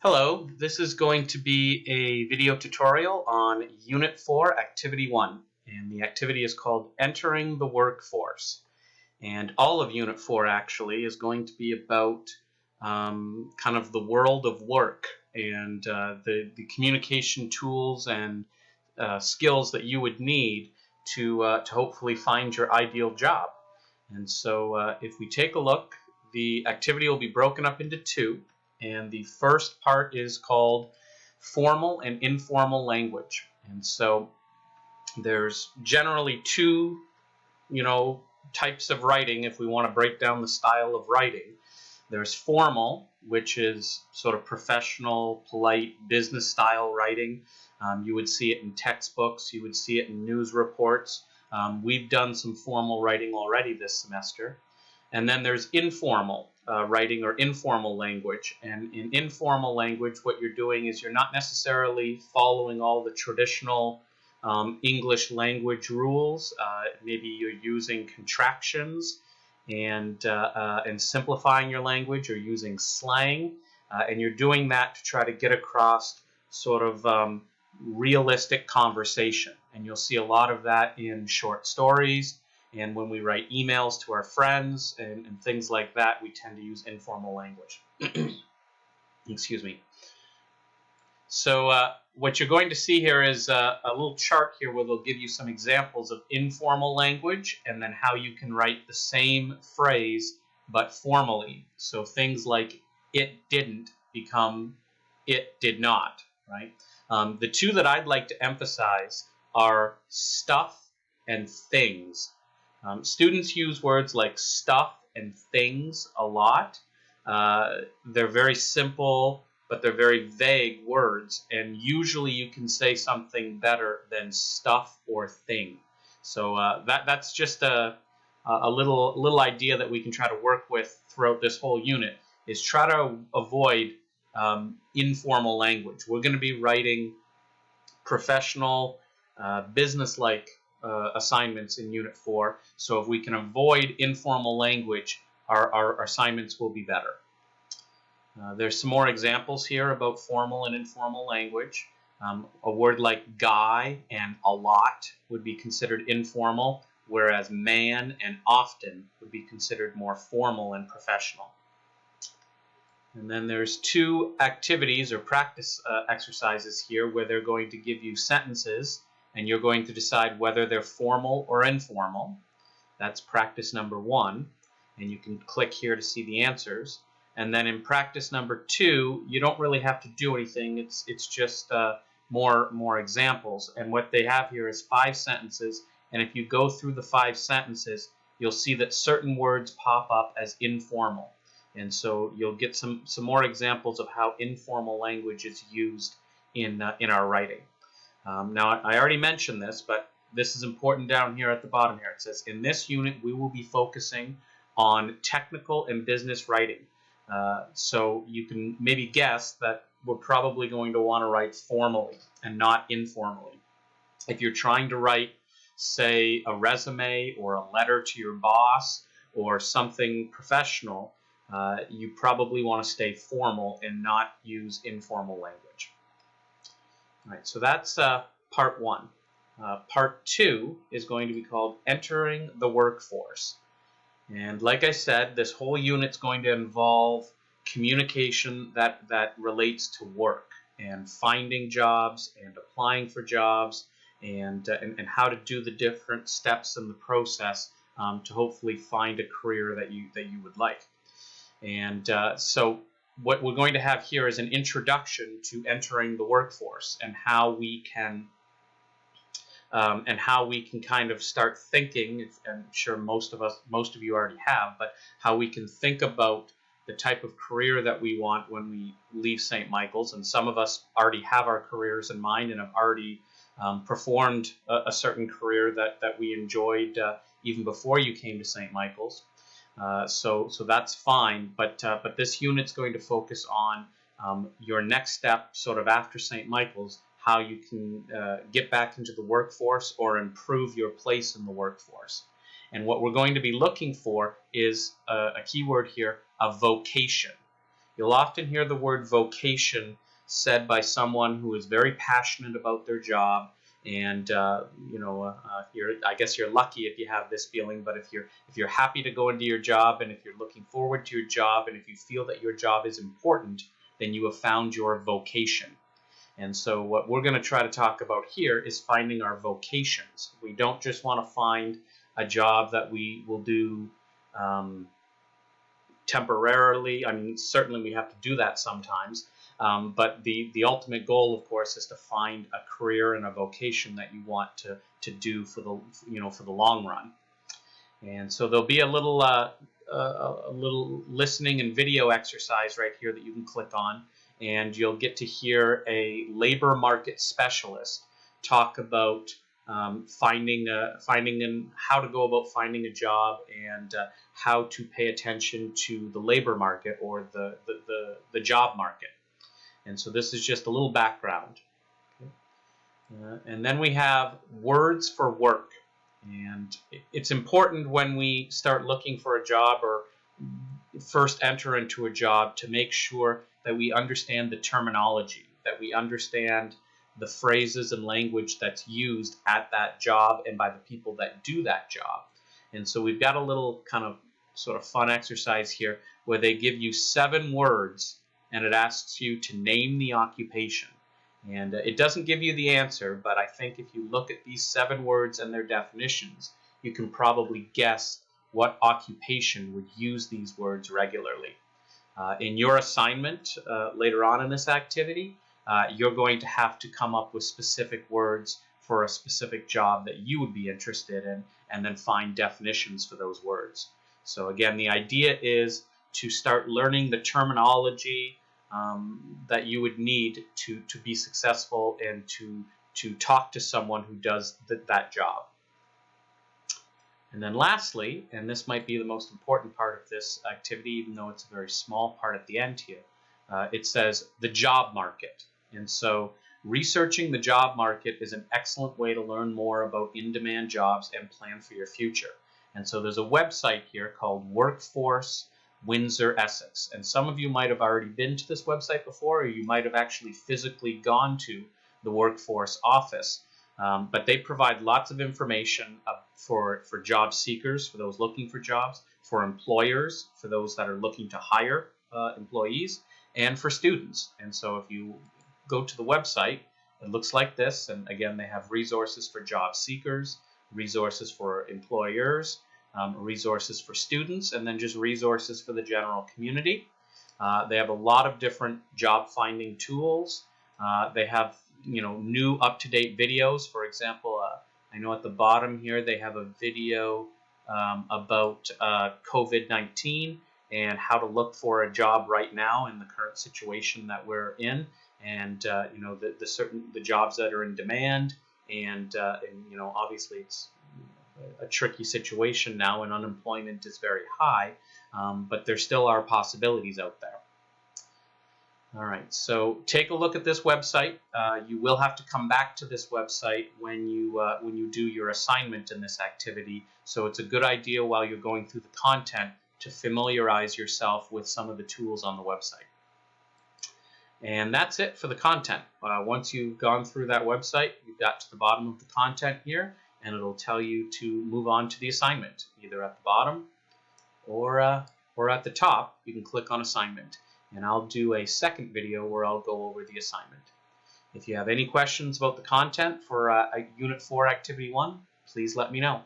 Hello, this is going to be a video tutorial on Unit 4, Activity 1, and the activity is called Entering the Workforce. And all of Unit 4 actually is going to be about kind of the world of work and the communication tools and skills that you would need to hopefully find your ideal job. And so if we take a look, the activity will be broken up into two. And the first part is called formal and informal language. And so there's generally two, types of writing if we want to break down the style of writing. There's formal, which is sort of professional, polite, business style writing. You would see it in textbooks. You would see it in news reports. We've done some formal writing already this semester. And then there's informal writing or informal language. And in informal language, what you're doing is you're not necessarily following all the traditional English language rules. Maybe you're using contractions and simplifying your language, or using slang. And you're doing that to try to get across sort of realistic conversation. And you'll see a lot of that in short stories. And when we write emails to our friends and things like that, we tend to use informal language. Excuse me. So what you're going to see here is a little chart here where they'll give you some examples of informal language and then how you can write the same phrase but formally. So things like it didn't become it did not, right? The two that I'd like to emphasize are stuff and things. Students use words like stuff and things a lot. They're very simple, but they're very vague words, and usually you can say something better than stuff or thing. So that's just a little idea that we can try to work with throughout this whole unit, is try to avoid informal language. We're going to be writing professional, business-like assignments in Unit 4. So if we can avoid informal language, our assignments will be better. There's some more examples here about formal and informal language. A word like guy and a lot would be considered informal, whereas man and often would be considered more formal and professional. And then there's two activities or practice exercises here where they're going to give you sentences and you're going to decide whether they're formal or informal. That's practice number 1, and you can click here to see the answers. And then in practice number 2, you don't really have to do anything. It's just more examples. And what they have here is 5 sentences, and if you go through the 5 sentences, you'll see that certain words pop up as informal. And so you'll get some more examples of how informal language is used in our writing. Now, I already mentioned this, but this is important down here at the bottom here. It says, in this unit, we will be focusing on technical and business writing. So you can maybe guess that we're probably going to want to write formally and not informally. If you're trying to write, say, a resume or a letter to your boss or something professional, you probably want to stay formal and not use informal language. All right, so that's part 1. Part 2 is going to be called Entering the Workforce. And like I said, this whole unit's going to involve communication that relates to work and finding jobs and applying for jobs and how to do the different steps in the process to hopefully find a career that you would like. And so what we're going to have here is an introduction to entering the workforce and how we can kind of start thinking. I'm sure most of you already have, but how we can think about the type of career that we want when we leave St. Michael's. And some of us already have our careers in mind and have already performed a certain career that we enjoyed even before you came to St. Michael's. So that's fine, but this unit's going to focus on your next step sort of after St. Michael's, how you can get back into the workforce or improve your place in the workforce. And what we're going to be looking for is a keyword here, a vocation. you'll often hear the word vocation said by someone who is very passionate about their job. And I guess you're lucky if you have this feeling. But if you're happy to go into your job, and if you're looking forward to your job, and if you feel that your job is important, then you have found your vocation. And so what we're going to try to talk about here is finding our vocations. We don't just want to find a job that we will do temporarily. I mean, certainly we have to do that sometimes. But the ultimate goal, of course, is to find a career and a vocation that you want to do for the long run. And so there'll be a little listening and video exercise right here that you can click on, and you'll get to hear a labor market specialist talk about finding and how to go about finding a job, and how to pay attention to the labor market, or the job market. And so this is just a little background. And then we have words for work. And it's important when we start looking for a job or first enter into a job to make sure that we understand the terminology, that we understand the phrases and language that's used at that job and by the people that do that job. And so we've got a little kind of sort of fun exercise here where they give you 7 words and it asks you to name the occupation. And it doesn't give you the answer, but I think if you look at these 7 words and their definitions, you can probably guess what occupation would use these words regularly. In your assignment later on in this activity, you're going to have to come up with specific words for a specific job that you would be interested in, and then find definitions for those words. So again, the idea is to start learning the terminology that you would need to be successful and to talk to someone who does that job. And then lastly, and this might be the most important part of this activity, even though it's a very small part at the end here, it says the job market. And so researching the job market is an excellent way to learn more about in-demand jobs and plan for your future. And so there's a website here called Workforce Windsor, Essex. And some of you might have already been to this website before, or you might have actually physically gone to the Workforce office. But they provide lots of information for job seekers, for those looking for jobs, for employers, for those that are looking to hire employees, and for students. And so if you go to the website, it looks like this. And again, they have resources for job seekers, resources for employers, resources for students, and then just resources for the general community. They have a lot of different job finding tools. They have new up-to-date videos. For example, I know at the bottom here they have a video about COVID-19 and how to look for a job right now in the current situation that we're in, and the jobs that are in demand, and obviously it's a tricky situation now, and unemployment is very high, but there still are possibilities out there. All right, so take a look at this website. You will have to come back to this website when you do your assignment in this activity. So it's a good idea while you're going through the content to familiarize yourself with some of the tools on the website. And that's it for the content. Once you've gone through that website, you've got to the bottom of the content here, and it'll tell you to move on to the assignment, either at the bottom or at the top. You can click on assignment, and I'll do a second video where I'll go over the assignment. If you have any questions about the content for Unit 4 Activity 1, please let me know.